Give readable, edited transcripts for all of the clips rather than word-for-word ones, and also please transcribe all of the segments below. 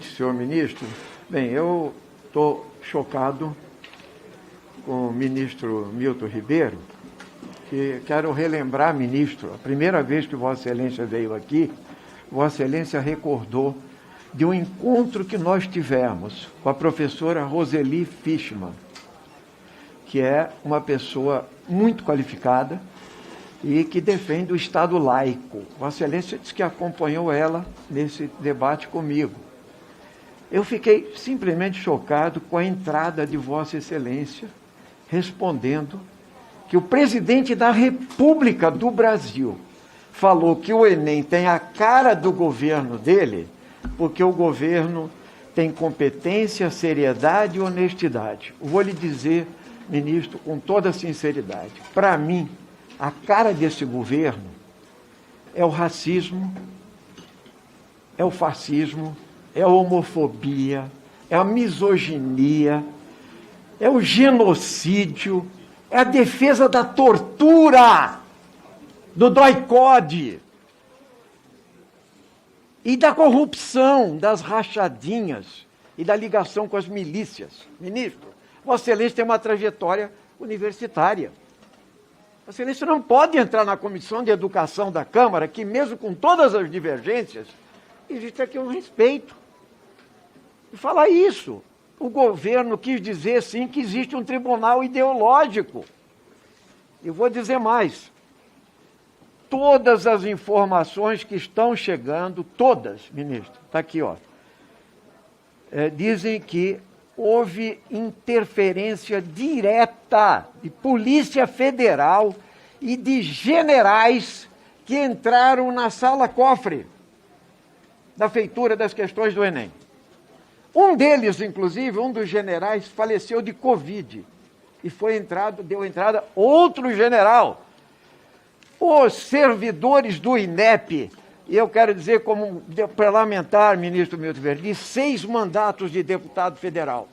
Senhor ministro, bem, eu estou chocado com o ministro Milton Ribeiro, que quero relembrar, ministro, a primeira vez que Vossa Excelência veio aqui, Vossa Excelência recordou de um encontro que nós tivemos com a professora Roseli Fischmann, que é uma pessoa muito qualificada e que defende o Estado laico. Vossa Excelência disse que acompanhou ela nesse debate comigo. Eu fiquei simplesmente chocado com a entrada de Vossa Excelência, respondendo que o presidente da República do Brasil falou que o Enem tem a cara do governo dele, porque o governo tem competência, seriedade e honestidade. Vou lhe dizer, ministro, com toda sinceridade, para mim, a cara desse governo é o racismo, é o fascismo, é a homofobia, é a misoginia, é o genocídio, é a defesa da tortura, do doicode e da corrupção, das rachadinhas e da ligação com as milícias. Ministro, Vossa Excelência tem uma trajetória universitária. Vossa Excelência não pode entrar na Comissão de Educação da Câmara, que mesmo com todas as divergências, existe aqui um respeito. E falar isso. O governo quis dizer, sim, que existe um tribunal ideológico. E vou dizer mais. Todas as informações que estão chegando, todas, ministro, está aqui, ó, dizem que houve interferência direta de Polícia Federal e de generais que entraram na sala cofre da feitura das questões do Enem. Um deles, inclusive, um dos generais, faleceu de Covid e deu entrada outro general. Os servidores do INEP, e eu quero dizer como parlamentar, ministro Milton Ribeiro, de 6 mandatos de deputado federal.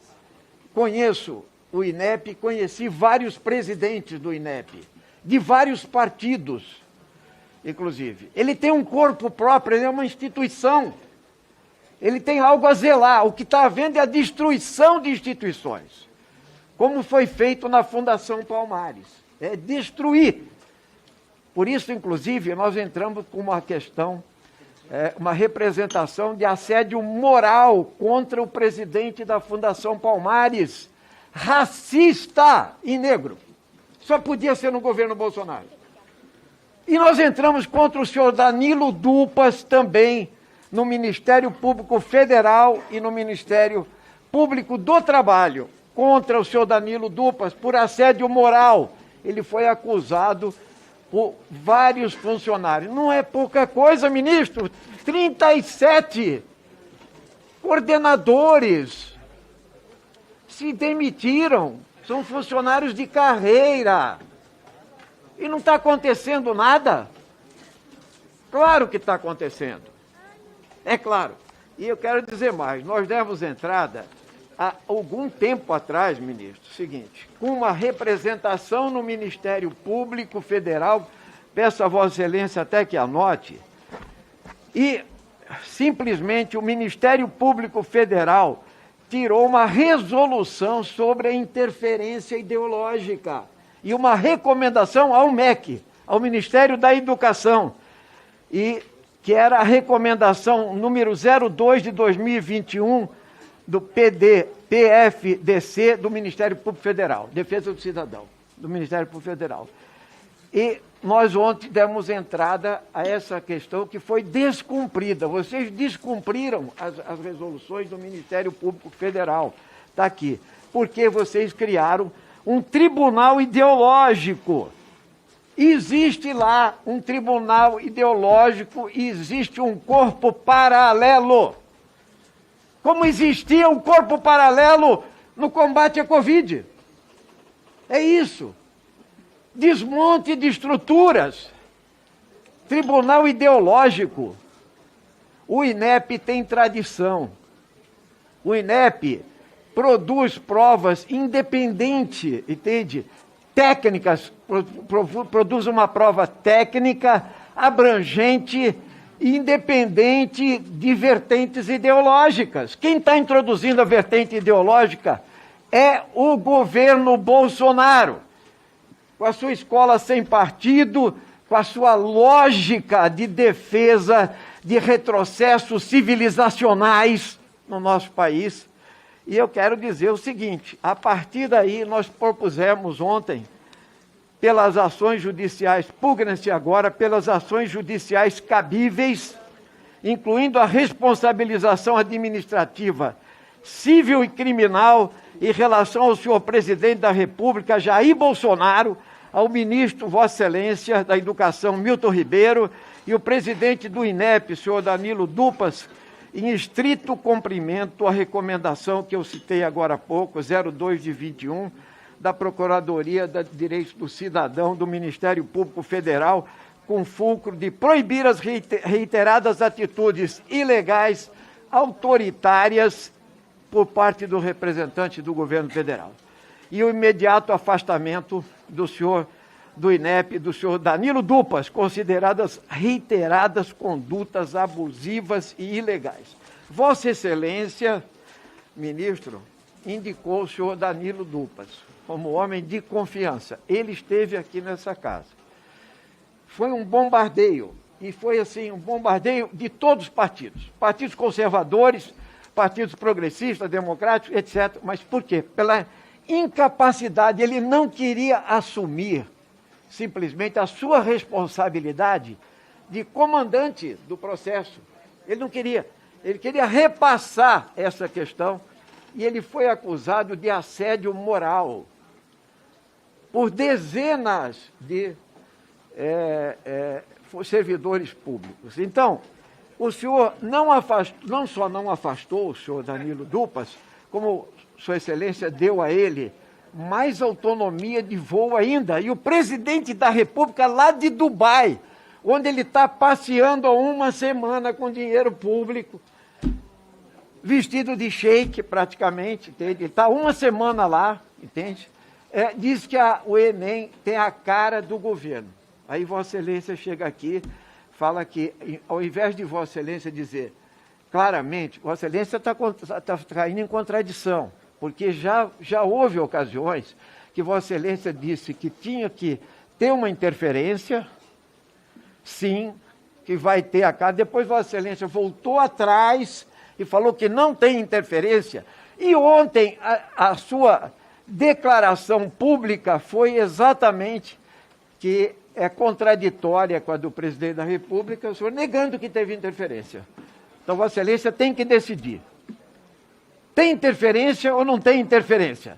Conheço o INEP, conheci vários presidentes do INEP, de vários partidos, inclusive. Ele tem um corpo próprio, ele é uma instituição. Ele tem algo a zelar. O que está havendo é a destruição de instituições, como foi feito na Fundação Palmares. É destruir. Por isso, inclusive, nós entramos com uma questão, uma representação de assédio moral contra o presidente da Fundação Palmares, racista e negro. Só podia ser no governo Bolsonaro. E nós entramos contra o senhor Danilo Dupas também, no Ministério Público Federal e no Ministério Público do Trabalho, contra o senhor Danilo Dupas por assédio moral. Ele foi acusado por vários funcionários. Não é pouca coisa, ministro. 37 coordenadores se demitiram. São funcionários de carreira. E não está acontecendo nada? Claro que está acontecendo. É claro. E eu quero dizer mais. Nós demos entrada há algum tempo atrás, ministro, seguinte, com uma representação no Ministério Público Federal, peço a Vossa Excelência até que anote, e simplesmente o Ministério Público Federal tirou uma resolução sobre a interferência ideológica e uma recomendação ao MEC, ao Ministério da Educação, e que era a recomendação número 02 de 2021, do PFDC do Ministério Público Federal, Defesa do Cidadão, do Ministério Público Federal. E nós ontem demos entrada a essa questão que foi descumprida. Vocês descumpriram as resoluções do Ministério Público Federal. Está aqui. Porque vocês criaram um tribunal ideológico. Existe lá um tribunal ideológico e existe um corpo paralelo. Como existia um corpo paralelo no combate à Covid. É isso. Desmonte de estruturas. Tribunal ideológico. O INEP tem tradição. O INEP produz provas independentes, entende? Técnicas, produz uma prova técnica, abrangente, independente de vertentes ideológicas. Quem está introduzindo a vertente ideológica é o governo Bolsonaro, com a sua escola sem partido, com a sua lógica de defesa de retrocessos civilizacionais no nosso país. E eu quero dizer o seguinte, a partir daí nós propusemos ontem, pelas ações judiciais, pugna-se agora pelas ações judiciais cabíveis, incluindo a responsabilização administrativa, civil e criminal, em relação ao senhor presidente da República, Jair Bolsonaro, ao ministro Vossa Excelência da Educação, Milton Ribeiro, e o presidente do INEP, senhor Danilo Dupas, em estrito cumprimento à recomendação que eu citei agora há pouco, 02 de 21, da Procuradoria de Direitos do Cidadão do Ministério Público Federal, com fulcro de proibir as reiteradas atitudes ilegais, autoritárias, por parte do representante do governo federal. E o imediato afastamento do senhor do INEP, do senhor Danilo Dupas, consideradas reiteradas condutas abusivas e ilegais. Vossa Excelência, ministro, indicou o senhor Danilo Dupas como homem de confiança. Ele esteve aqui nessa casa. Foi um bombardeio, e foi assim, um bombardeio de todos os partidos conservadores, partidos progressistas, democráticos, etc. Mas por quê? Pela incapacidade, ele não queria assumir simplesmente a sua responsabilidade de comandante do processo. Ele não queria, ele queria repassar essa questão e ele foi acusado de assédio moral por dezenas de servidores públicos. Então, o senhor não só não afastou o senhor Danilo Dupas, como Sua Excelência deu a ele mais autonomia de voo ainda. E o presidente da República lá de Dubai, onde ele está passeando há uma semana com dinheiro público, vestido de sheik praticamente, entende? Ele está uma semana lá, entende? Diz que o Enem tem a cara do governo. Aí Vossa Excelência chega aqui, fala que, ao invés de Vossa Excelência dizer claramente, Vossa Excelência está caindo em contradição, porque já houve ocasiões que Vossa Excelência disse que tinha que ter uma interferência, sim, que vai ter a cara. Depois Vossa Excelência voltou atrás e falou que não tem interferência. E ontem a sua declaração pública foi exatamente que é contraditória com a do presidente da República, o senhor negando que teve interferência. Então, Vossa Excelência tem que decidir. Tem interferência ou não tem interferência?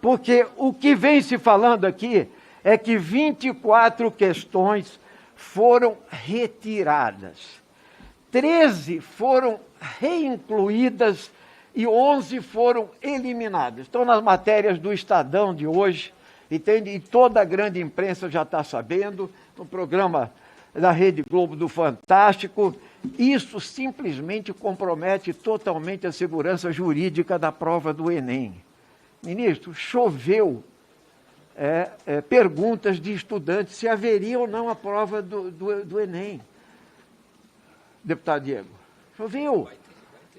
Porque o que vem se falando aqui é que 24 questões foram retiradas. 13 foram reincluídas e 11 foram eliminadas. Estão nas matérias do Estadão de hoje, entende? E toda a grande imprensa já está sabendo, no programa da Rede Globo do Fantástico. Isso simplesmente compromete totalmente a segurança jurídica da prova do Enem. Ministro, choveu perguntas de estudantes se haveria ou não a prova do Enem. Deputado Diego, choveu.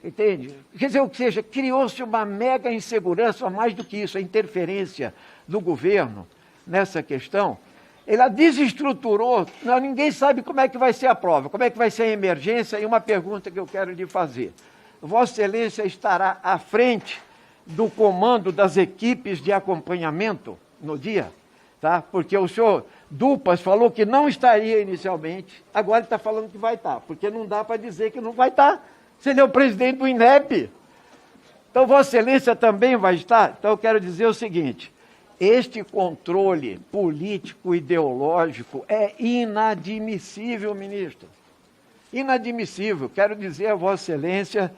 Entende? Quer dizer, ou seja, criou-se uma mega insegurança, mais do que isso, a interferência do governo nessa questão. Ela desestruturou, ninguém sabe como é que vai ser a prova, como é que vai ser a emergência, e uma pergunta que eu quero lhe fazer. Vossa Excelência estará à frente do comando das equipes de acompanhamento no dia? Tá? Porque o senhor Dupas falou que não estaria inicialmente, agora ele está falando que vai estar, porque não dá para dizer que não vai estar. Se ele é o presidente do INEP. Então, Vossa Excelência também vai estar? Então, eu quero dizer o seguinte, este controle político, ideológico, é inadmissível, ministro. Inadmissível. Quero dizer a Vossa Excelência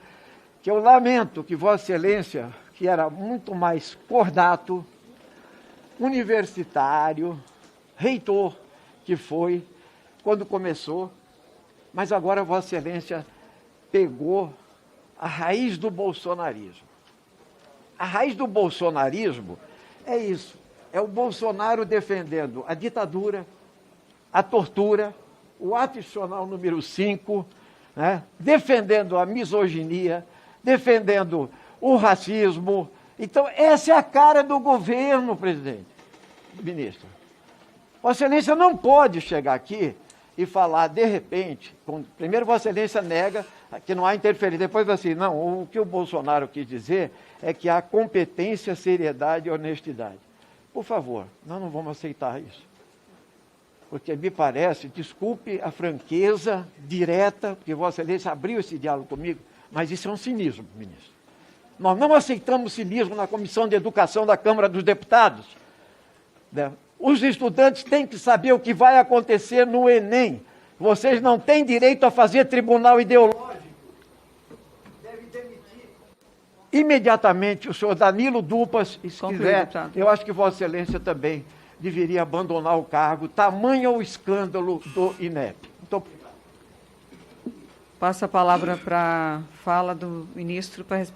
que eu lamento que Vossa Excelência, que era muito mais cordato, universitário, reitor, que foi quando começou, mas agora Vossa Excelência pegou a raiz do bolsonarismo. A raiz do bolsonarismo é isso, é o Bolsonaro defendendo a ditadura, a tortura, o ato institucional número 5, né, defendendo a misoginia, defendendo o racismo. Então, essa é a cara do governo, presidente, ministro. Vossa Excelência não pode chegar aqui e falar, de repente, primeiro Vossa Excelência nega que não há interferência, depois assim, não, o que o Bolsonaro quis dizer é que há competência, seriedade e honestidade. Por favor, nós não vamos aceitar isso. Porque me parece, desculpe a franqueza direta, porque Vossa Excelência abriu esse diálogo comigo, mas isso é um cinismo, ministro. Nós não aceitamos cinismo na Comissão de Educação da Câmara dos Deputados. Né? Os estudantes têm que saber o que vai acontecer no Enem. Vocês não têm direito a fazer tribunal ideológico. Deve demitir imediatamente o senhor Danilo Dupas, e se quiser, deputado, eu acho que Vossa Excelência também deveria abandonar o cargo, tamanho o escândalo do INEP. Muito obrigado. Passa a palavra para a fala do ministro para